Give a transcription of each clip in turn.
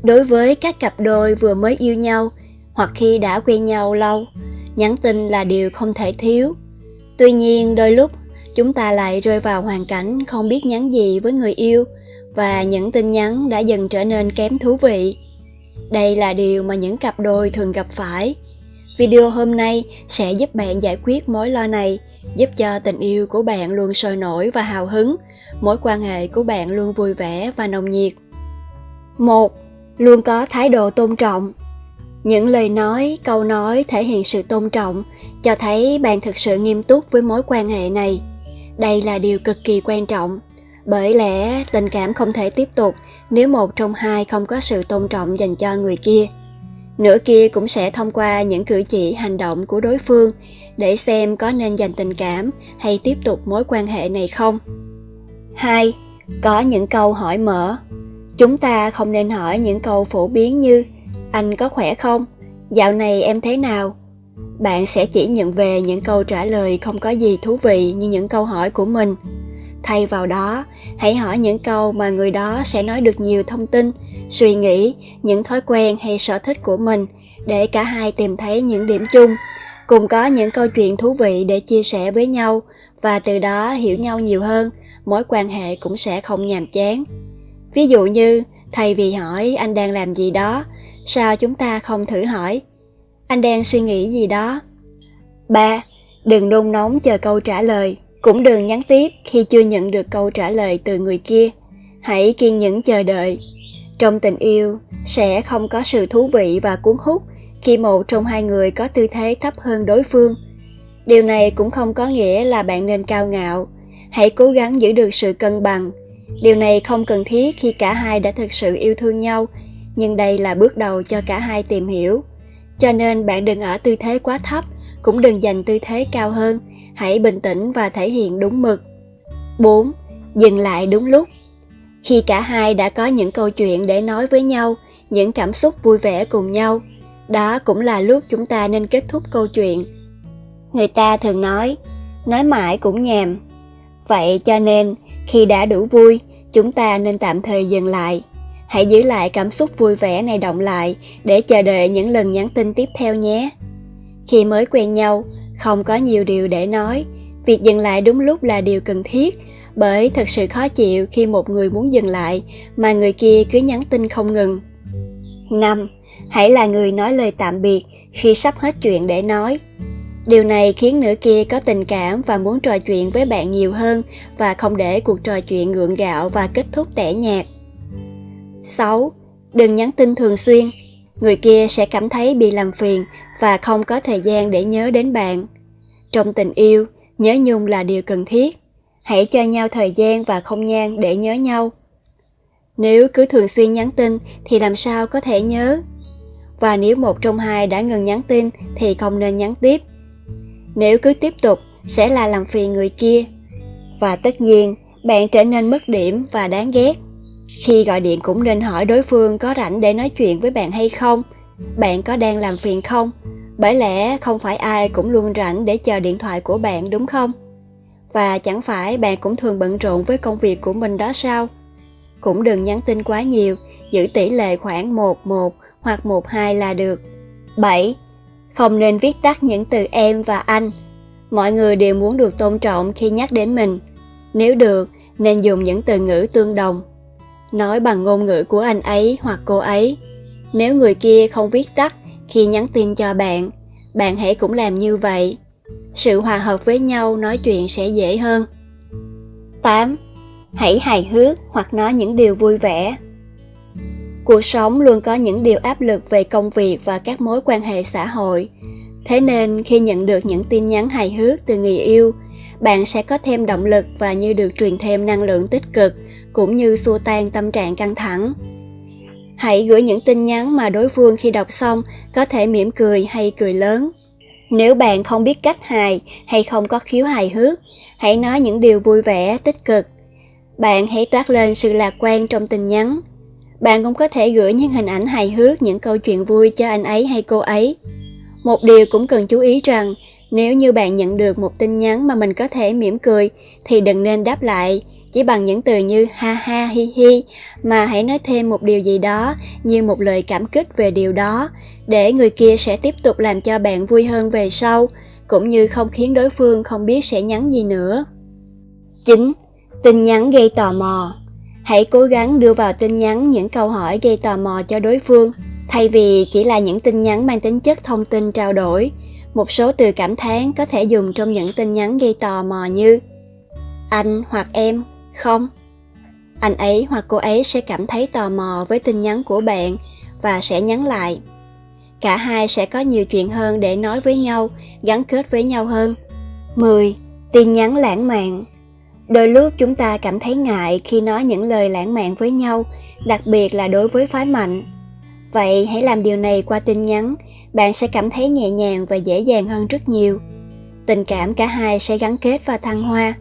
Đối với các cặp đôi vừa mới yêu nhau hoặc khi đã quen nhau lâu, nhắn tin là điều không thể thiếu. Tuy nhiên đôi lúc chúng ta lại rơi vào hoàn cảnh không biết nhắn gì với người yêu và những tin nhắn đã dần trở nên kém thú vị. Đây là điều mà những cặp đôi thường gặp phải. Video hôm nay sẽ giúp bạn giải quyết mối lo này, giúp cho tình yêu của bạn luôn sôi nổi và hào hứng, mối quan hệ của bạn luôn vui vẻ và nồng nhiệt. 1. Luôn có thái độ tôn trọng. Những lời nói, câu nói thể hiện sự tôn trọng, cho thấy bạn thực sự nghiêm túc với mối quan hệ này. Đây là điều cực kỳ quan trọng, bởi lẽ tình cảm không thể tiếp tục nếu một trong hai không có sự tôn trọng dành cho người kia. Nửa kia cũng sẽ thông qua những cử chỉ hành động của đối phương để xem có nên dành tình cảm hay tiếp tục mối quan hệ này không. 2. Có những câu hỏi mở. Chúng ta không nên hỏi những câu phổ biến như "Anh có khỏe không? Dạo này em thế nào?" Bạn sẽ chỉ nhận về những câu trả lời không có gì thú vị như những câu hỏi của mình. Thay vào đó, hãy hỏi những câu mà người đó sẽ nói được nhiều thông tin, suy nghĩ, những thói quen hay sở thích của mình để cả hai tìm thấy những điểm chung, cùng có những câu chuyện thú vị để chia sẻ với nhau và từ đó hiểu nhau nhiều hơn, mối quan hệ cũng sẽ không nhàm chán. Ví dụ như, thay vì hỏi "Anh đang làm gì đó?", sao chúng ta không thử hỏi "Anh đang suy nghĩ gì đó?" 3. Đừng nôn nóng chờ câu trả lời. Cũng đừng nhắn tiếp khi chưa nhận được câu trả lời từ người kia. Hãy kiên nhẫn chờ đợi. Trong tình yêu, sẽ không có sự thú vị và cuốn hút khi một trong hai người có tư thế thấp hơn đối phương. Điều này cũng không có nghĩa là bạn nên cao ngạo. Hãy cố gắng giữ được sự cân bằng. Điều này không cần thiết khi cả hai đã thực sự yêu thương nhau, nhưng đây là bước đầu cho cả hai tìm hiểu. Cho nên bạn đừng ở tư thế quá thấp, cũng đừng dành tư thế cao hơn. Hãy bình tĩnh và thể hiện đúng mực. 4. Dừng lại đúng lúc. Khi cả hai đã có những câu chuyện để nói với nhau, những cảm xúc vui vẻ cùng nhau, đó cũng là lúc chúng ta nên kết thúc câu chuyện. Người ta thường nói mãi cũng nhàm. Vậy cho nên, khi đã đủ vui, chúng ta nên tạm thời dừng lại. Hãy giữ lại cảm xúc vui vẻ này đọng lại để chờ đợi những lần nhắn tin tiếp theo nhé. Khi mới quen nhau, không có nhiều điều để nói, việc dừng lại đúng lúc là điều cần thiết, bởi thật sự khó chịu khi một người muốn dừng lại mà người kia cứ nhắn tin không ngừng. 5. Hãy là người nói lời tạm biệt khi sắp hết chuyện để nói. Điều này khiến nửa kia có tình cảm và muốn trò chuyện với bạn nhiều hơn và không để cuộc trò chuyện gượng gạo và kết thúc tẻ nhạt. 6. Đừng nhắn tin thường xuyên. Người kia sẽ cảm thấy bị làm phiền và không có thời gian để nhớ đến bạn. Trong tình yêu, nhớ nhung là điều cần thiết. Hãy cho nhau thời gian và không gian để nhớ nhau. Nếu cứ thường xuyên nhắn tin thì làm sao có thể nhớ? Và nếu một trong hai đã ngừng nhắn tin thì không nên nhắn tiếp. Nếu cứ tiếp tục sẽ là làm phiền người kia. Và tất nhiên, bạn trở nên mất điểm và đáng ghét. Khi gọi điện cũng nên hỏi đối phương có rảnh để nói chuyện với bạn hay không. Bạn có đang làm phiền không? Bởi lẽ không phải ai cũng luôn rảnh để chờ điện thoại của bạn, đúng không? Và chẳng phải bạn cũng thường bận rộn với công việc của mình đó sao? Cũng đừng nhắn tin quá nhiều, giữ tỷ lệ khoảng 1-1 hoặc 1-2 là được. 7. Không nên viết tắt những từ em và anh. Mọi người đều muốn được tôn trọng khi nhắc đến mình. Nếu được, nên dùng những từ ngữ tương đồng. Nói bằng ngôn ngữ của anh ấy hoặc cô ấy. Nếu người kia không viết tắt khi nhắn tin cho bạn, bạn hãy cũng làm như vậy. Sự hòa hợp với nhau nói chuyện sẽ dễ hơn. 8. Hãy hài hước hoặc nói những điều vui vẻ. Cuộc sống luôn có những điều áp lực về công việc và các mối quan hệ xã hội. Thế nên khi nhận được những tin nhắn hài hước từ người yêu, bạn sẽ có thêm động lực và như được truyền thêm năng lượng tích cực, cũng như xua tan tâm trạng căng thẳng. Hãy gửi những tin nhắn mà đối phương khi đọc xong có thể mỉm cười hay cười lớn. Nếu bạn không biết cách hài hay không có khiếu hài hước, hãy nói những điều vui vẻ, tích cực. Bạn hãy toát lên sự lạc quan trong tin nhắn. Bạn cũng có thể gửi những hình ảnh hài hước, những câu chuyện vui cho anh ấy hay cô ấy. Một điều cũng cần chú ý rằng, nếu như bạn nhận được một tin nhắn mà mình có thể mỉm cười, thì đừng nên đáp lại, chỉ bằng những từ như ha ha hi hi, mà hãy nói thêm một điều gì đó như một lời cảm kích về điều đó, để người kia sẽ tiếp tục làm cho bạn vui hơn về sau, cũng như không khiến đối phương không biết sẽ nhắn gì nữa. 9. Tin nhắn gây tò mò. Hãy cố gắng đưa vào tin nhắn những câu hỏi gây tò mò cho đối phương, thay vì chỉ là những tin nhắn mang tính chất thông tin trao đổi. Một số từ cảm thán có thể dùng trong những tin nhắn gây tò mò như anh hoặc em không. Anh ấy hoặc cô ấy sẽ cảm thấy tò mò với tin nhắn của bạn và sẽ nhắn lại. Cả hai sẽ có nhiều chuyện hơn để nói với nhau, gắn kết với nhau hơn. 10. Tin nhắn lãng mạn. Đôi lúc chúng ta cảm thấy ngại khi nói những lời lãng mạn với nhau, đặc biệt là đối với phái mạnh. Vậy hãy làm điều này qua tin nhắn, bạn sẽ cảm thấy nhẹ nhàng và dễ dàng hơn rất nhiều. Tình cảm cả hai sẽ gắn kết và thăng hoa.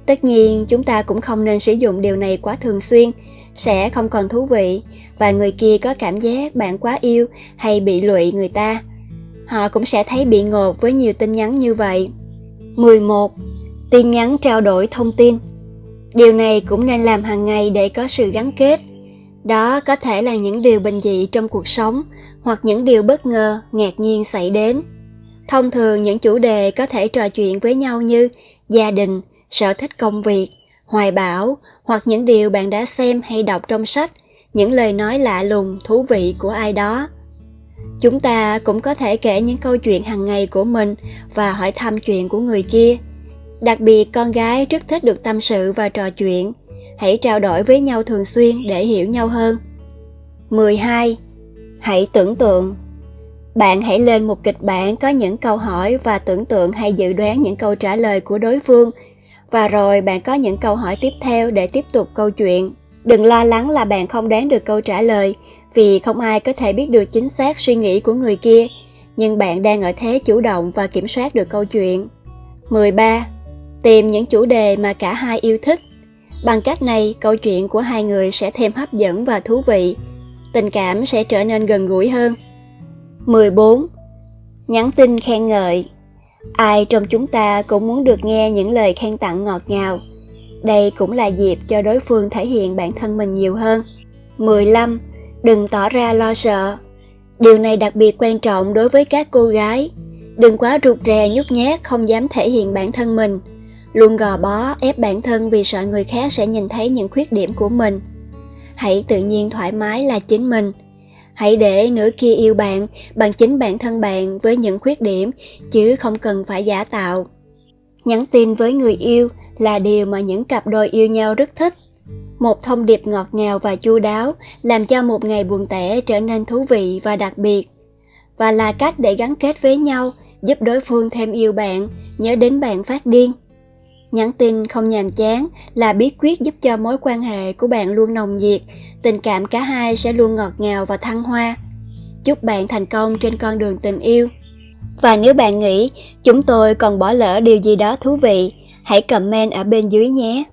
Tất nhiên, chúng ta cũng không nên sử dụng điều này quá thường xuyên, sẽ không còn thú vị, và người kia có cảm giác bạn quá yêu hay bị lụy người ta. Họ cũng sẽ thấy bị ngột với nhiều tin nhắn như vậy. 11. Tin nhắn trao đổi thông tin. Điều này cũng nên làm hàng ngày để có sự gắn kết. Đó có thể là những điều bình dị trong cuộc sống, hoặc những điều bất ngờ, ngạc nhiên xảy đến. Thông thường những chủ đề có thể trò chuyện với nhau như gia đình, sở thích công việc, hoài bão, hoặc những điều bạn đã xem hay đọc trong sách, những lời nói lạ lùng, thú vị của ai đó. Chúng ta cũng có thể kể những câu chuyện hàng ngày của mình và hỏi thăm chuyện của người kia. Đặc biệt con gái rất thích được tâm sự và trò chuyện. Hãy trao đổi với nhau thường xuyên để hiểu nhau hơn. 12. Hãy tưởng tượng. Bạn hãy lên một kịch bản có những câu hỏi và tưởng tượng hay dự đoán những câu trả lời của đối phương, và rồi bạn có những câu hỏi tiếp theo để tiếp tục câu chuyện. Đừng lo lắng là bạn không đoán được câu trả lời, vì không ai có thể biết được chính xác suy nghĩ của người kia, nhưng bạn đang ở thế chủ động và kiểm soát được câu chuyện. 13. Tìm những chủ đề mà cả hai yêu thích. Bằng cách này, câu chuyện của hai người sẽ thêm hấp dẫn và thú vị. Tình cảm sẽ trở nên gần gũi hơn. 14. Nhắn tin khen ngợi. Ai trong chúng ta cũng muốn được nghe những lời khen tặng ngọt ngào. Đây cũng là dịp cho đối phương thể hiện bản thân mình nhiều hơn. 15. Đừng tỏ ra lo sợ. Điều này đặc biệt quan trọng đối với các cô gái. Đừng quá rụt rè nhút nhát, không dám thể hiện bản thân mình. Luôn gò bó, ép bản thân vì sợ người khác sẽ nhìn thấy những khuyết điểm của mình. Hãy tự nhiên thoải mái là chính mình. Hãy để nửa kia yêu bạn bằng chính bản thân bạn với những khuyết điểm, chứ không cần phải giả tạo. Nhắn tin với người yêu là điều mà những cặp đôi yêu nhau rất thích. Một thông điệp ngọt ngào và chu đáo làm cho một ngày buồn tẻ trở nên thú vị và đặc biệt. Và là cách để gắn kết với nhau, giúp đối phương thêm yêu bạn, nhớ đến bạn phát điên. Nhắn tin không nhàm chán là bí quyết giúp cho mối quan hệ của bạn luôn nồng nhiệt, tình cảm cả hai sẽ luôn ngọt ngào và thăng hoa. Chúc bạn thành công trên con đường tình yêu. Và nếu bạn nghĩ chúng tôi còn bỏ lỡ điều gì đó thú vị, hãy comment ở bên dưới nhé.